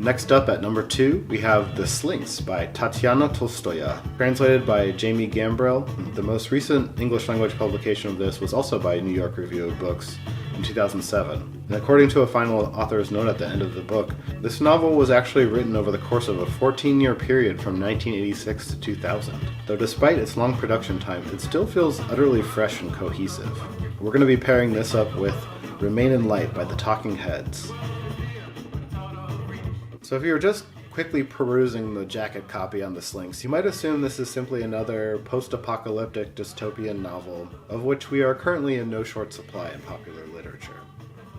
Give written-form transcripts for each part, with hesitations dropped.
Next up at number 2, we have The Slynx by Tatyana Tolstaya, translated by Jamie Gambrell. The most recent English language publication of this was also by New York Review of Books in 2007. And according to a final author's note at the end of the book, this novel was actually written over the course of a 14-year period from 1986 to 2000. Though despite its long production time, it still feels utterly fresh and cohesive. We're going to be pairing this up with Remain in Light by the Talking Heads. So if you were just quickly perusing the jacket copy on the Slynx, you might assume this is simply another post-apocalyptic dystopian novel, of which we are currently in no short supply in popular literature.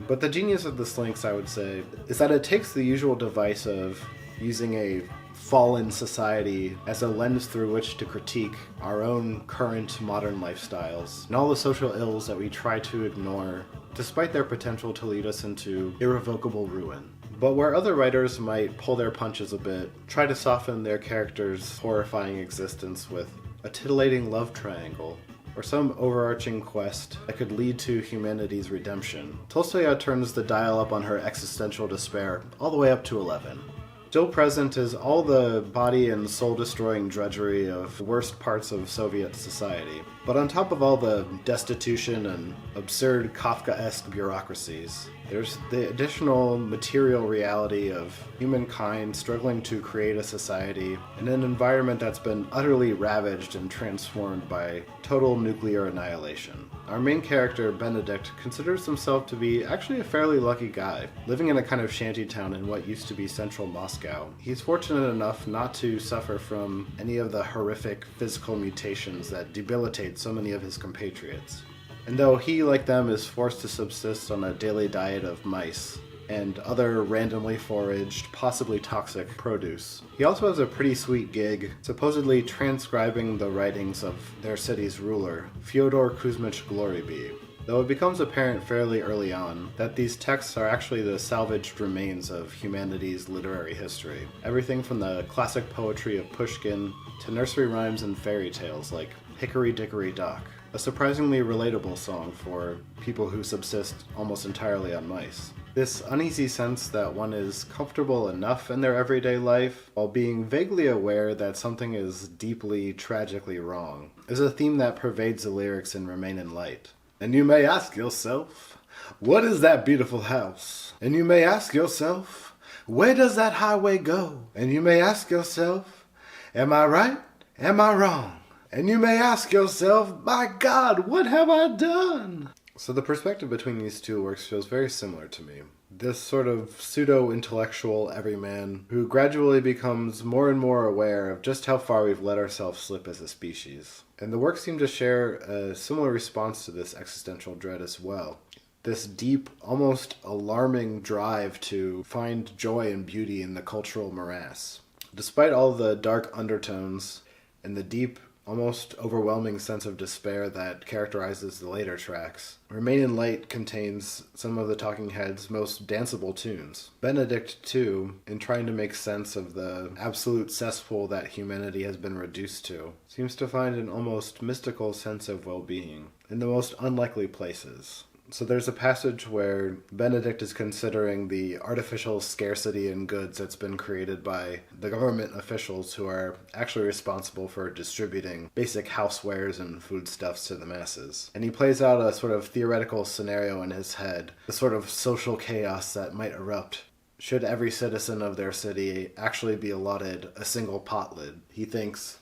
But the genius of the Slynx, I would say, is that it takes the usual device of using a fallen society as a lens through which to critique our own current modern lifestyles and all the social ills that we try to ignore, despite their potential to lead us into irrevocable ruin. But where other writers might pull their punches a bit, try to soften their characters' horrifying existence with a titillating love triangle, or some overarching quest that could lead to humanity's redemption, Tolstaya turns the dial up on her existential despair all the way up to 11. Still present is all the body and soul-destroying drudgery of the worst parts of Soviet society. But on top of all the destitution and absurd Kafkaesque bureaucracies, there's the additional material reality of humankind struggling to create a society in an environment that's been utterly ravaged and transformed by total nuclear annihilation. Our main character, Benedict, considers himself to be actually a fairly lucky guy, living in a kind of shantytown in what used to be central Moscow. He's fortunate enough not to suffer from any of the horrific physical mutations that debilitate so many of his compatriots. And though he, like them, is forced to subsist on a daily diet of mice and other randomly foraged, possibly toxic produce, he also has a pretty sweet gig, supposedly transcribing the writings of their city's ruler, Fyodor Kuzmich Gloryby. Though it becomes apparent fairly early on that these texts are actually the salvaged remains of humanity's literary history. Everything from the classic poetry of Pushkin to nursery rhymes and fairy tales like Hickory Dickory Dock, a surprisingly relatable song for people who subsist almost entirely on mice. This uneasy sense that one is comfortable enough in their everyday life while being vaguely aware that something is deeply, tragically wrong is a theme that pervades the lyrics in Remain in Light. And you may ask yourself, what is that beautiful house? And you may ask yourself, where does that highway go? And you may ask yourself, am I right? Am I wrong? And you may ask yourself, my God, what have I done? So the perspective between these two works feels very similar to me. This sort of pseudo-intellectual everyman who gradually becomes more and more aware of just how far we've let ourselves slip as a species. And the work seemed to share a similar response to this existential dread as well. This deep, almost alarming drive to find joy and beauty in the cultural morass. Despite all the dark undertones and the deep, almost overwhelming sense of despair that characterizes the later tracks, Remain in Light contains some of the Talking Heads' most danceable tunes. Benedict, too, in trying to make sense of the absolute cesspool that humanity has been reduced to, seems to find an almost mystical sense of well-being in the most unlikely places. So there's a passage where Benedict is considering the artificial scarcity in goods that's been created by the government officials who are actually responsible for distributing basic housewares and foodstuffs to the masses. And he plays out a sort of theoretical scenario in his head, the sort of social chaos that might erupt should every citizen of their city actually be allotted a single pot lid. He thinks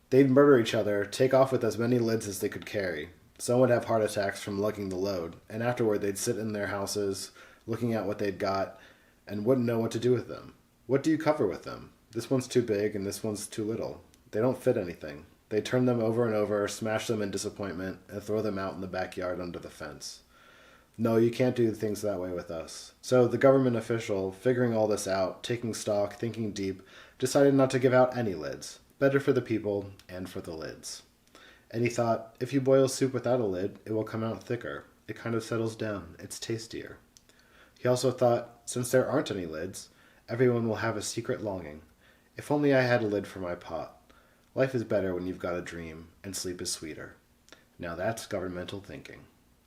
they'd murder each other, take off with as many lids as they could carry. Some would have heart attacks from lugging the load, and afterward they'd sit in their houses, looking at what they'd got, and wouldn't know what to do with them. What do you cover with them? This one's too big, and this one's too little. They don't fit anything. They turn them over and over, smash them in disappointment, and throw them out in the backyard under the fence. No, you can't do things that way with us. So the government official, figuring all this out, taking stock, thinking deep, decided not to give out any lids. Better for the people, and for the lids. And he thought, if you boil soup without a lid, it will come out thicker. It kind of settles down. It's tastier. He also thought, since there aren't any lids, everyone will have a secret longing. If only I had a lid for my pot. Life is better when you've got a dream, and sleep is sweeter. Now that's governmental thinking.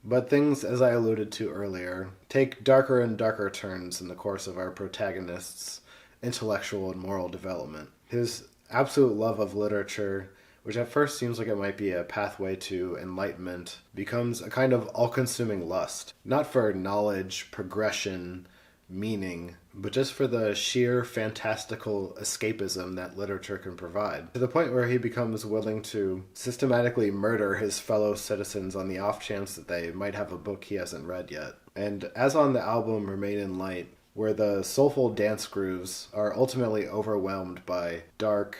But things, as I alluded to earlier, take darker and darker turns in the course of our protagonist's intellectual and moral development. His absolute love of literature, which at first seems like it might be a pathway to enlightenment, becomes a kind of all-consuming lust, not for knowledge, progression, meaning, but just for the sheer fantastical escapism that literature can provide, to the point where he becomes willing to systematically murder his fellow citizens on the off chance that they might have a book he hasn't read yet. And as on the album Remain in Light, where the soulful dance grooves are ultimately overwhelmed by dark,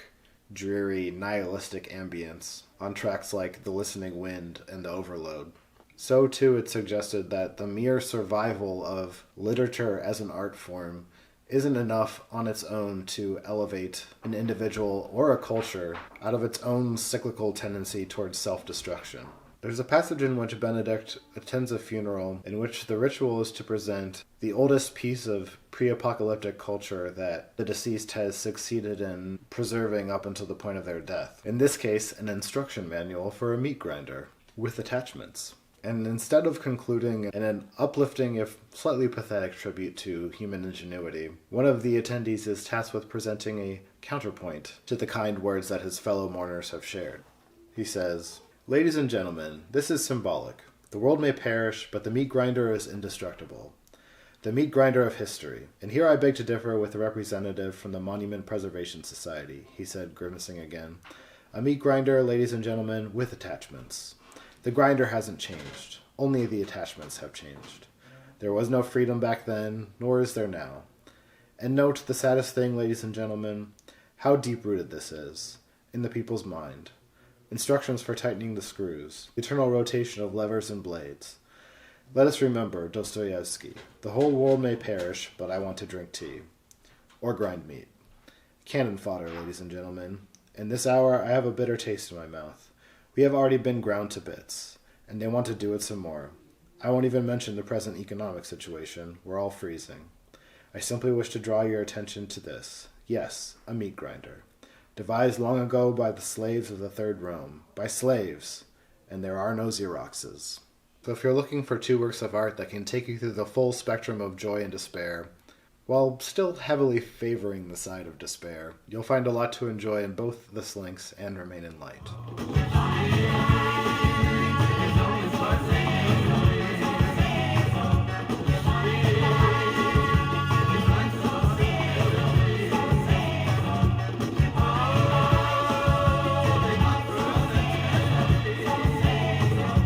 dreary, nihilistic ambience on tracks like The Listening Wind and The Overload, so too it suggested that the mere survival of literature as an art form isn't enough on its own to elevate an individual or a culture out of its own cyclical tendency towards self-destruction. There's a passage in which Benedict attends a funeral in which the ritual is to present the oldest piece of pre-apocalyptic culture that the deceased has succeeded in preserving up until the point of their death. In this case, an instruction manual for a meat grinder with attachments. And instead of concluding in an uplifting, if slightly pathetic tribute to human ingenuity, one of the attendees is tasked with presenting a counterpoint to the kind words that his fellow mourners have shared. He says, "Ladies and gentlemen, this is symbolic. The world may perish, but the meat grinder is indestructible. The meat grinder of history. And here I beg to differ with the representative from the Monument Preservation Society," he said, grimacing again. "A meat grinder, ladies and gentlemen, with attachments. The grinder hasn't changed. Only the attachments have changed. There was no freedom back then, nor is there now. And note the saddest thing, ladies and gentlemen, how deep-rooted this is, in the people's mind. Instructions for tightening the screws, eternal rotation of levers and blades. Let us remember Dostoevsky. The whole world may perish, but I want to drink tea. Or grind meat. Cannon fodder, ladies and gentlemen. In this hour I have a bitter taste in my mouth. We have already been ground to bits, and they want to do it some more. I won't even mention the present economic situation. We're all freezing. I simply wish to draw your attention to this. Yes, a meat grinder. Devised long ago by the slaves of the Third Rome. By slaves! And there are no Xeroxes." So if you're looking for two works of art that can take you through the full spectrum of joy and despair, while still heavily favoring the side of despair, you'll find a lot to enjoy in both The Slynx and Remain in Light.